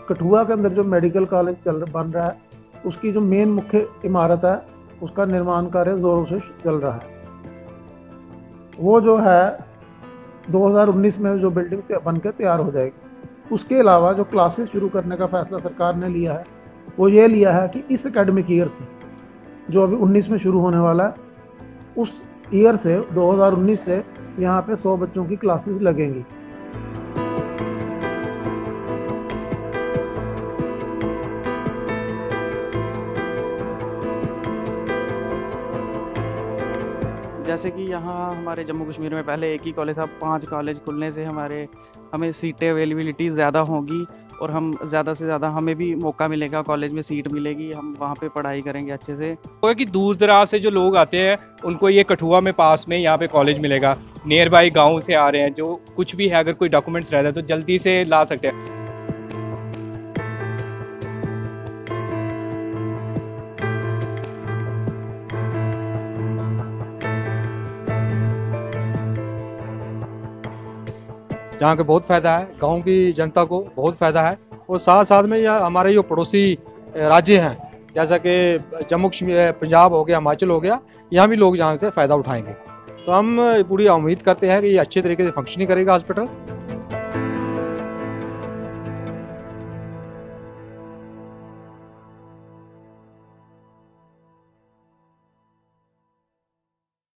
कठुआ के अंदर जो मेडिकल कॉलेज बन रहा है उसकी जो मेन मुख्य इमारत है उसका निर्माण कार्य जोरों से चल रहा है। वो जो है 2019 में जो बिल्डिंग बन के तैयार हो जाएगी। उसके अलावा जो क्लासेस शुरू करने का फैसला सरकार ने लिया है वो ये लिया है कि इस एकेडमिक ईयर से जो अभी 19 में शुरू होने वाला है उस ईयर से 2019 से यहाँ पे 100 बच्चों की क्लासेस लगेंगी। जैसे कि यहाँ हमारे जम्मू कश्मीर में पहले एक ही कॉलेज था, 5 कॉलेज खुलने से हमें सीटें अवेलेबिलिटी ज़्यादा होगी और हम ज़्यादा से ज़्यादा हमें भी मौका मिलेगा, कॉलेज में सीट मिलेगी, हम वहाँ पे पढ़ाई करेंगे अच्छे से। तो कि दूर दराज से जो लोग आते हैं उनको ये कठुआ में पास में यहाँ पे कॉलेज मिलेगा। नियर बाई गाँव से आ रहे हैं, जो कुछ भी है, अगर कोई डॉक्यूमेंट्स रहता है तो जल्दी से ला सकते हैं। जहाँ के बहुत फ़ायदा है, गांव की जनता को बहुत फ़ायदा है। और साथ साथ में यह हमारे जो पड़ोसी राज्य हैं जैसा कि जम्मू कश्मीर, पंजाब हो गया, हिमाचल हो गया, यहाँ भी लोग यहाँ से फ़ायदा उठाएंगे। तो हम पूरी उम्मीद करते हैं कि ये अच्छे तरीके से फंक्शनिंग करेगा हॉस्पिटल।